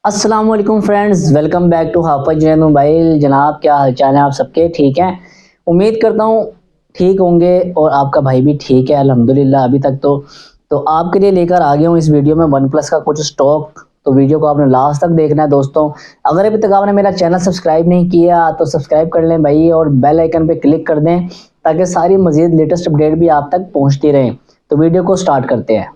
अस्सलाम वालेकुम friends, welcome back to Hafiz Jain mobile. जनाब, क्या हाल चाल है? आप सबके ठीक हैं? उम्मीद करता हूँ ठीक होंगे और आपका भाई भी ठीक है अल्हम्दुलिल्लाह अभी तक। तो आपके लिए लेकर आ गया हूँ इस वीडियो में वन प्लस का कुछ स्टॉक। तो वीडियो को आपने लास्ट तक देखना है दोस्तों। अगर अभी तक आपने मेरा चैनल सब्सक्राइब नहीं किया तो सब्सक्राइब कर लें भाई, और बेल आइकन पे क्लिक कर दें ताकि सारी मज़ीद लेटेस्ट अपडेट भी आप तक पहुँचती रहें। तो वीडियो को स्टार्ट करते हैं।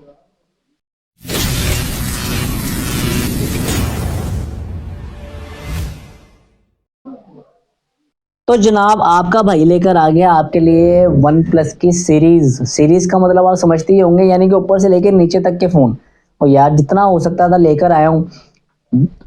तो जनाब, आपका भाई लेकर आ गया आपके लिए वन प्लस की सीरीज। सीरीज का मतलब आप समझते ही होंगे, यानी कि ऊपर से लेकर नीचे तक के फोन। और यार, जितना हो सकता था लेकर आया हूँ।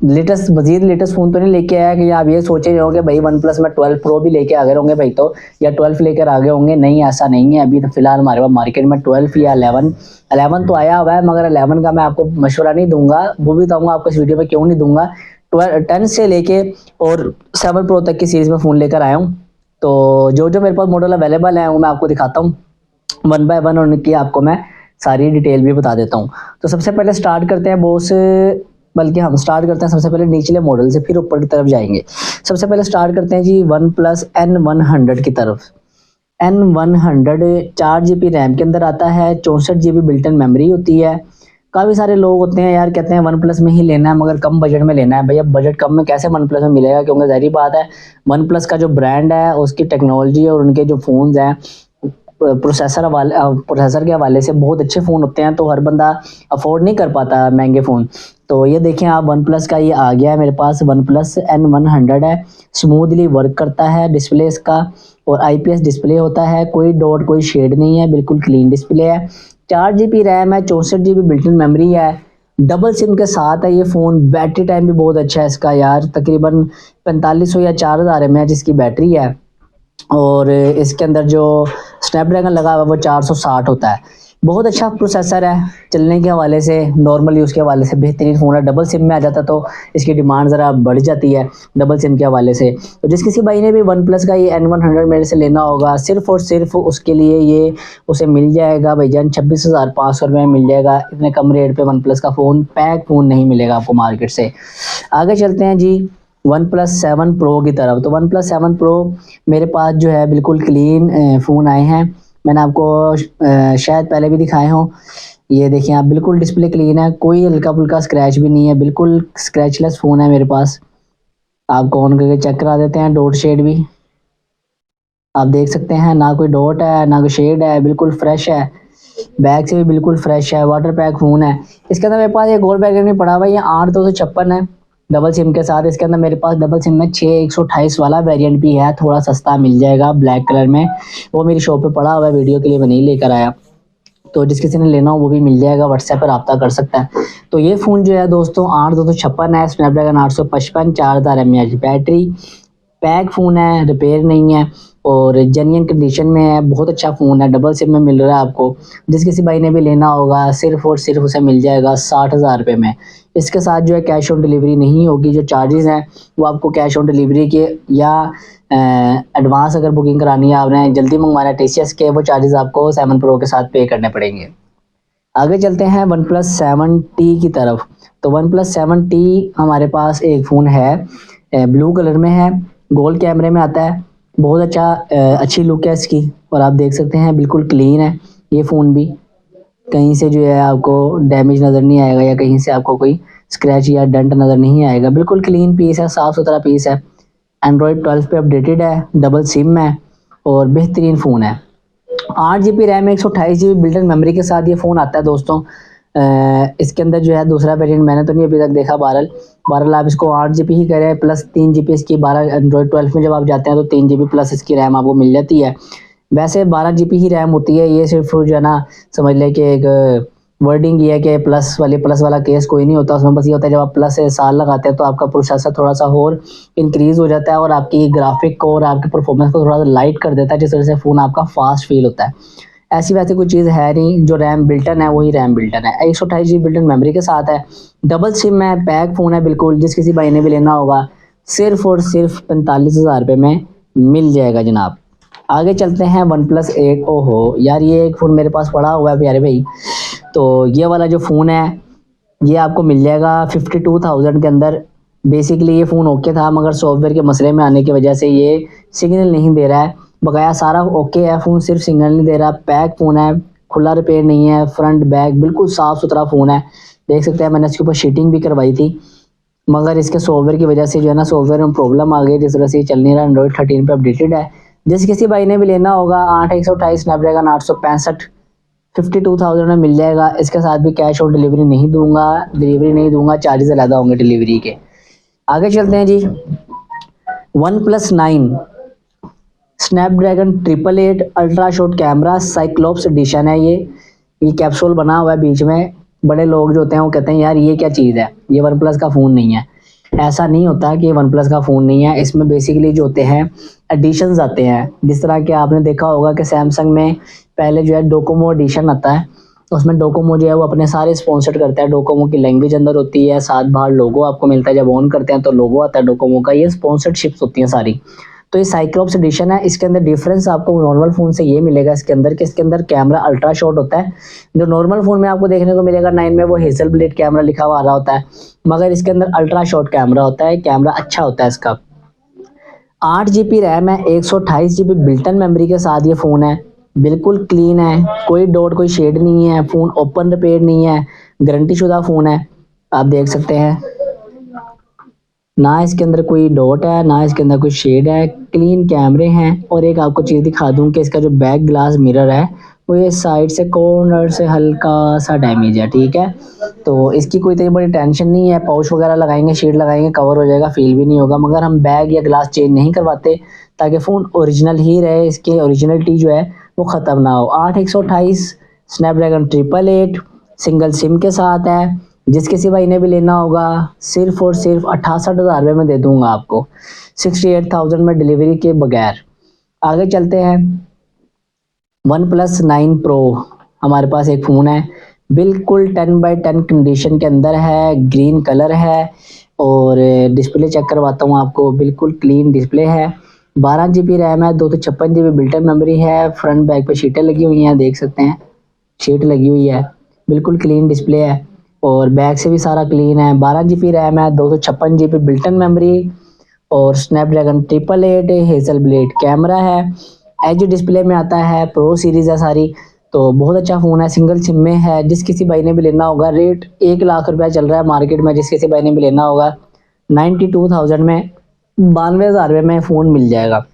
लेटेस्ट मजीद लेटेस्ट फोन तो नहीं लेके आया कि आप ये सोचे रहे होंगे भाई वन प्लस में 12 प्रो भी लेके आ गए होंगे भाई, तो या 12 लेकर आ गए होंगे। नहीं, ऐसा नहीं है। अभी तो फिलहाल हमारे पास मार्केट में 12 या 11 तो आया हुआ है, मगर 11 का मैं आपको मशवरा नहीं दूंगा। वो भी बताऊंगा आपको इस वीडियो में क्यों नहीं दूंगा। 10 से लेके और 7 प्रो तक की सीरीज में फ़ोन लेकर आया हूँ। तो जो जो मेरे पास मॉडल अवेलेबल है वो मैं आपको दिखाता हूँ वन बाय वन, और उनकी आपको मैं सारी डिटेल भी बता देता हूँ। तो सबसे पहले स्टार्ट करते हैं बॉस, बल्कि हम स्टार्ट करते हैं सबसे पहले निचले मॉडल से, फिर ऊपर की तरफ जाएंगे। सबसे पहले स्टार्ट करते हैं जी वन प्लस N100 की तरफ। N100 4 GB रैम के अंदर आता है, 64 GB बिल्ट इन मेमोरी होती है। काफ़ी सारे लोग होते हैं यार, कहते हैं वन प्लस में ही लेना है मगर कम बजट में लेना है। भैया, बजट कम में कैसे वन प्लस में मिलेगा? क्योंकि ज़ाहिर बात है, वन प्लस का जो ब्रांड है उसकी टेक्नोलॉजी और उनके जो फ़ोन्स हैं प्रोसेसर के हवाले से बहुत अच्छे फ़ोन होते हैं, तो हर बंदा अफोर्ड नहीं कर पाता महंगे फ़ोन। तो ये देखें आप, वन प्लस का ये आ गया है मेरे पास। वन प्लस N100 है, स्मूथली वर्क करता है डिस्प्ले इसका, और IPS डिस्प्ले होता है, कोई डॉट कोई शेड नहीं है, बिल्कुल क्लीन डिस्प्ले है। 4 GB रैम है, 64 GB बिल्ट इन मेमोरी है, डबल सिम के साथ है ये फ़ोन। बैटरी टाइम भी बहुत अच्छा है इसका यार, तकरीबन 4500 या 4000 mAh इसकी बैटरी है। और इसके अंदर जो स्नैपड्रैगन लगा हुआ है वो 460 होता है। बहुत अच्छा प्रोसेसर है, चलने के हवाले से, नॉर्मल यूज़ के हवाले से बेहतरीन फ़ोन है। डबल सिम में आ जाता तो इसकी डिमांड ज़रा बढ़ जाती है डबल सिम के हवाले से। तो जिस किसी भाई ने भी वन प्लस का ये N100 मेरे से लेना होगा, सिर्फ़ और सिर्फ उसके लिए ये उसे मिल जाएगा भाईजान 26,500 रुपये में मिल जाएगा। इतने कम रेट पे वन प्लस का फ़ोन, पैक फ़ोन नहीं मिलेगा आपको मार्केट से। आगे चलते हैं जी वन प्लस 7 प्रो की तरफ। तो वन प्लस 7 प्रो मेरे पास जो है बिल्कुल क्लीन फ़ोन आए हैं। मैंने आपको शायद पहले भी दिखाए हों। ये देखिए आप, बिल्कुल डिस्प्ले क्लीन है, कोई हल्का फुल्का स्क्रैच भी नहीं है, बिल्कुल स्क्रैचलेस फ़ोन है मेरे पास। आपको ऑन करके चेक करा देते हैं, डॉट शेड भी आप देख सकते हैं, ना कोई डॉट है ना कोई शेड है, बिल्कुल फ्रेश है। बैग से भी बिल्कुल फ्रेश है, वाटर पैक फ़ोन है। इसके अंदर मेरे पास एक और बैग नहीं पड़ा हुआ, ये 8256 है डबल सिम के साथ। इसके अंदर मेरे पास डबल सिम में 6128 वाला वेरिएंट भी है, थोड़ा सस्ता मिल जाएगा ब्लैक कलर में। वो मेरी शॉप पे पड़ा हुआ है, वीडियो के लिए मैं नहीं लेकर आया। तो जिस किसी ने लेना हो वो भी मिल जाएगा, व्हाट्सएप पर रब्ता कर सकता है। तो ये फ़ोन जो है दोस्तों 8256 है, Snapdragon 855, 4000 mAh battery, pack phone है, रिपेयर नहीं है और जेन्युइन कंडीशन में है। बहुत अच्छा फ़ोन है, डबल सिम में मिल रहा है आपको। जिस किसी भाई ने भी लेना होगा सिर्फ़ और सिर्फ उसे मिल जाएगा 60,000 रुपये में। इसके साथ जो है कैश ऑन डिलीवरी नहीं होगी, जो चार्जेज़ हैं वो आपको कैश ऑन डिलीवरी के या एडवांस अगर बुकिंग करानी है, आपने जल्दी मंगवाना है TCS के, वो चार्जेज़ आपको 7 प्रो के साथ पे करने पड़ेंगे। आगे चलते हैं वन प्लस 7T की तरफ। तो वन प्लस 7T हमारे पास एक फ़ोन है, ब्लू कलर में है, गोल्ड कैमरे में आता है। बहुत अच्छा अच्छी लुक है इसकी, और आप देख सकते हैं बिल्कुल क्लीन है ये फ़ोन भी। कहीं से जो है आपको डैमेज नज़र नहीं आएगा, या कहीं से आपको कोई स्क्रैच या डेंट नज़र नहीं आएगा। बिल्कुल क्लीन पीस है, साफ़ सुथरा पीस है। एंड्रॉयड 12 पे अपडेटेड है, डबल सिम है और बेहतरीन फ़ोन है। 8 GB RAM, 128 GB built in memory के साथ ये फ़ोन आता है दोस्तों। इसके अंदर जो है दूसरा वेरिएंट मैंने तो नहीं अभी तक देखा। बहरहाल बहरहाल आप इसको 8 GB ही करें, प्लस 3 GB इसकी 12 एंड्रॉयड 12 में जब आप जाते हैं तो 3 GB प्लस इसकी रैम आपको मिल जाती है। वैसे 12 GB ही रैम होती है, ये सिर्फ जो है ना समझ लें कि एक वर्डिंग ये है कि प्लस वाला केस कोई नहीं होता उसमें। बस ये होता है जब आप प्लस से साल लगाते हैं तो आपका प्रोसेसर थोड़ा सा और इंक्रीज़ हो जाता है और आपकी ग्राफिक को और आपके परफॉर्मेंस को थोड़ा सा लाइट कर देता है, जिस वजह से फ़ोन आपका फास्ट फील होता है। ऐसी वैसे कोई चीज़ है नहीं, जो रैम बिल्टन है वही रैम बिल्टन है। 128 GB बिल्टन मेमोरी के साथ है, डबल सिम है, पैक फ़ोन है बिल्कुल। जिस किसी भाई ने भी लेना होगा सिर्फ और सिर्फ 45,000 रुपये में मिल जाएगा जनाब। आगे चलते हैं वन प्लस 8। ओहो यार, ये एक फ़ोन मेरे पास पड़ा हुआ है प्यारे भाई। तो ये वाला जो फ़ोन है ये आपको मिल जाएगा 52,000 के अंदर। बेसिकली ये फ़ोन ओके था, मगर सॉफ्टवेयर के मसले में आने की वजह से ये सिग्नल नहीं दे रहा है। बकाया सारा ओके है, फ़ोन सिर्फ सिग्नल नहीं दे रहा। पैक फ़ोन है, खुला रिपेयर नहीं है, फ्रंट बैक बिल्कुल साफ़ सुथरा फ़ोन है। देख सकते हैं मैंने इसके ऊपर शीटिंग भी करवाई थी, मगर इसके सॉफ्टवेयर की वजह से जो है ना सॉफ्टवेयर में प्रॉब्लम आ गई, जिस वजह से ये चल नहीं रहा। एंड्रॉइड 13 पे अपडेटेड है। जिस किसी भाई ने भी लेना होगा 8/128 स्नैपड्रैगन 865 52,000 में मिल जाएगा। इसके साथ भी कैश ऑन डिलीवरी नहीं दूंगा, चार्जेस ज़्यादा होंगे डिलीवरी के। आगे चलते हैं जी। OnePlus 9 Snapdragon 888 ultra short camera cyclops edition है। ये कैप्सूल बना हुआ है बीच में। बड़े लोग जो होते हैं वो कहते हैं यार ये क्या चीज़ है, ये वन प्लस का फ़ोन नहीं है। ऐसा नहीं होता कि ये वन प्लस का फ़ोन नहीं है। इसमें बेसिकली जो होते हैं एडिशंस आते हैं, जिस तरह के आपने देखा होगा कि सैमसंग में पहले जो है डोकोमो एडिशन आता है। उसमें डोकोमो जो है वो अपने सारे स्पॉन्सर्ड करता है। डोकोमो की लैंग्वेज अंदर होती है, साथ बाहर लोगो आपको मिलता है। जब ऑन करते हैं तो लोगो आता है डोकोमो का। ये स्पॉन्सर्डशिप्स होती हैं सारी। तो ये साइक्लोप्स एडिशन है। इसके अंदर डिफरेंस आपको नॉर्मल फ़ोन से ये मिलेगा इसके अंदर कि इसके अंदर कैमरा अल्ट्रा शॉर्ट होता है। जो नॉर्मल फ़ोन में आपको देखने को मिलेगा 9 में वो हेजल ब्लेड कैमरा लिखा हुआ आ रहा होता है, मगर इसके अंदर अल्ट्रा शॉर्ट कैमरा होता है। कैमरा अच्छा होता है इसका। 8 GB रैम है, 128 GB बिल्टन मेमोरी के साथ ये फ़ोन है। बिल्कुल क्लीन है, कोई डॉट कोई शेड नहीं है। फ़ोन ओपन रिपेयर नहीं है, गारंटी शुदा फ़ोन है। आप देख सकते हैं ना इसके अंदर कोई डॉट है, ना इसके अंदर कोई शेड है। क्लीन कैमरे हैं। और एक आपको चीज़ दिखा दूं कि इसका जो बैक ग्लास मिरर है वो ये साइड से कॉर्नर से हल्का सा डैमेज है, ठीक है। तो इसकी कोई इतनी बड़ी टेंशन नहीं है। पाउच वगैरह लगाएंगे, शेड लगाएंगे, कवर हो जाएगा, फील भी नहीं होगा। मगर हम बैग या ग्लास चेंज नहीं करवाते ताकि फ़ोन ओरिजिनल ही रहे, इसकी ओरिजिनलिटी जो है वो ख़त्म ना हो। 8/128 स्नैपड्रैगन 888 सिंगल सिम के साथ है। जिस किसी भाई ने भी लेना होगा सिर्फ और सिर्फ 68,000 रुपये में दे दूंगा आपको, 68,000 में डिलीवरी के बगैर। आगे चलते हैं। वन प्लस 9 प्रो हमारे पास एक फ़ोन है, बिल्कुल 10/10 कंडीशन के अंदर है, ग्रीन कलर है। और डिस्प्ले चेक करवाता हूँ आपको, बिल्कुल क्लीन डिस्प्ले है। 12 GB रैम है, 256 GB बिल्टन मेमोरी है। फ्रंट बैक पे शीटें लगी हुई हैं, देख सकते हैं शीट लगी हुई है। बिल्कुल क्लीन डिस्प्ले है और बैक से भी सारा क्लीन है। 12 GB रैम है, 256 GB बिल्टन मेमोरी और स्नैपड्रैगन 888 हेजल ब्लेड कैमरा है। एच डिस्प्ले में आता है, प्रो सीरीज़ है सारी। तो बहुत अच्छा फ़ोन है, सिंगल सिम में है। जिस किसी भाई ने भी लेना होगा, रेट 1 लाख रुपया चल रहा है मार्केट में। जिस किसी भाई ने भी लेना होगा 92,000 में, 92,000 रुपये में फ़ोन मिल जाएगा,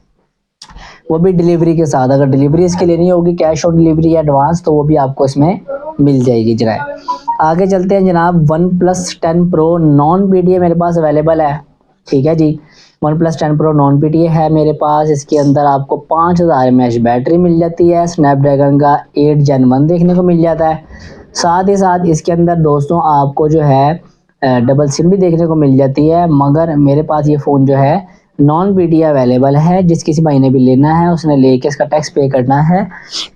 वो भी डिलीवरी के साथ। अगर डिलीवरी इसकी लेनी होगी कैश ऑन डिलीवरी या एडवांस, तो वो भी आपको इसमें मिल जाएगी जनाब। आगे चलते हैं जनाब। OnePlus 10 pro non PTA मेरे पास अवेलेबल है, ठीक है जी। OnePlus 10 pro non PTA है मेरे पास। इसके अंदर आपको 5000 mAh बैटरी मिल जाती है। स्नैपड्रैगन का 8 Gen 1 देखने को मिल जाता है। साथ ही साथ इसके अंदर दोस्तों आपको जो है डबल सिम भी देखने को मिल जाती है। मगर मेरे पास ये फ़ोन जो है नॉन PTA अवेलेबल है। जिस किसी भाई ने भी लेना है उसने लेके इसका टैक्स पे करना है,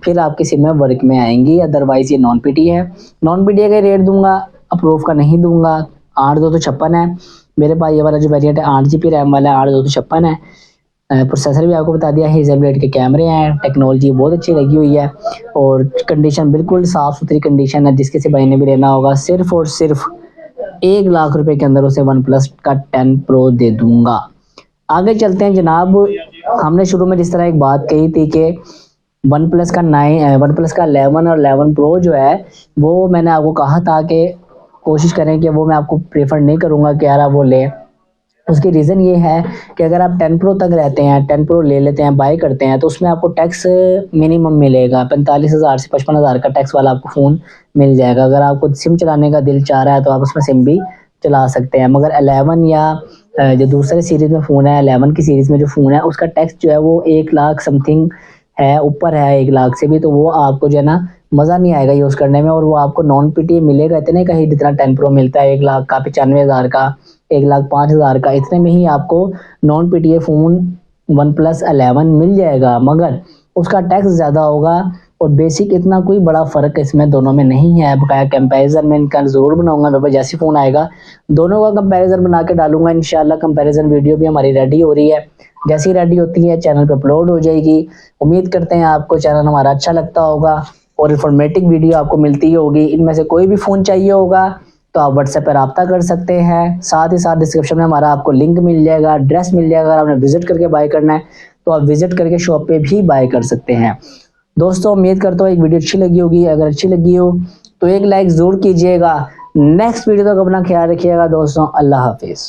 फिर आपकी सिम में वर्क में आएंगी। अदरवाइज़ ये नॉन PTA है। नॉन PTA का रेट दूंगा, अप्रूव का नहीं दूंगा। 8/256 है मेरे पास ये वाला जो वेरिएंट है। 8 GB रैम वाला है, 8/256 है। प्रोसेसर भी आपको बता दिया, हेजल ब्लेड के कैमरे हैं। टेक्नोलॉजी बहुत अच्छी लगी हुई है और कंडीशन बिल्कुल साफ़ सुथरी कंडीशन है। जिस किसी भाई ने भी लेना होगा सिर्फ और सिर्फ 1 लाख रुपए के अंदर उसे वन प्लस का 10 प्रो दे दूंगा। आगे चलते हैं जनाब। हमने शुरू में जिस तरह एक बात कही थी कि वन प्लस का 11 और 11 प्रो जो है वो मैंने आपको कहा था कि कोशिश करें कि वो मैं आपको प्रेफर नहीं करूँगा कि यार आप वो लें। उसकी रीज़न ये है कि अगर आप 10 प्रो तक रहते हैं, 10 प्रो ले लेते हैं, बाय करते हैं, तो उसमें आपको टैक्स मिनिमम मिलेगा। 45,000 से 55,000 का टैक्स वाला आपको फ़ोन मिल जाएगा। अगर आपको सिम चलाने का दिल चाह रहा है तो आप उसमें सिम भी चला सकते हैं। मगर 11 या जो दूसरे सीरीज़ में फ़ोन है, 11 की सीरीज़ में जो फ़ोन है उसका टैक्स जो है वो 1 लाख समथिंग है, ऊपर है 1 लाख से भी। तो वो आपको जो है ना मज़ा नहीं आएगा यूज़ करने में। और वो आपको नॉन PTA मिलेगा इतने का ही जितना 10 प्रो मिलता है, 1 लाख का, 95,000 का, 1,05,000 का, इतने में ही आपको non PTA phone one plus 11 मिल जाएगा। मगर उसका टैक्स ज़्यादा होगा और बेसिक इतना कोई बड़ा फ़र्क इसमें दोनों में नहीं है। बकाया कंपैरिजन में इनका ज़रूर बनाऊंगा मेरे पास जैसी फ़ोन आएगा, दोनों का कंपैरिजन बना के डालूंगा इंशाल्लाह। कंपैरिजन वीडियो भी हमारी रेडी हो रही है, जैसी रेडी होती है चैनल पे अपलोड हो जाएगी। उम्मीद करते हैं आपको चैनल हमारा अच्छा लगता होगा और इन्फॉर्मेटिव वीडियो आपको मिलती होगी। इनमें से कोई भी फ़ोन चाहिए होगा तो आप व्हाट्सएप पर रब्ता कर सकते हैं। साथ ही साथ डिस्क्रिप्शन में हमारा आपको लिंक मिल जाएगा, एड्रेस मिल जाएगा। अगर आपने विजिट करके बाय करना है तो आप विजिट करके शॉप पे भी बाय कर सकते हैं। दोस्तों उम्मीद करता हूँ एक वीडियो अच्छी लगी होगी। अगर अच्छी लगी हो तो एक लाइक ज़रूर कीजिएगा। नेक्स्ट वीडियो तक अपना ख्याल रखिएगा दोस्तों। अल्लाह हाफिज़।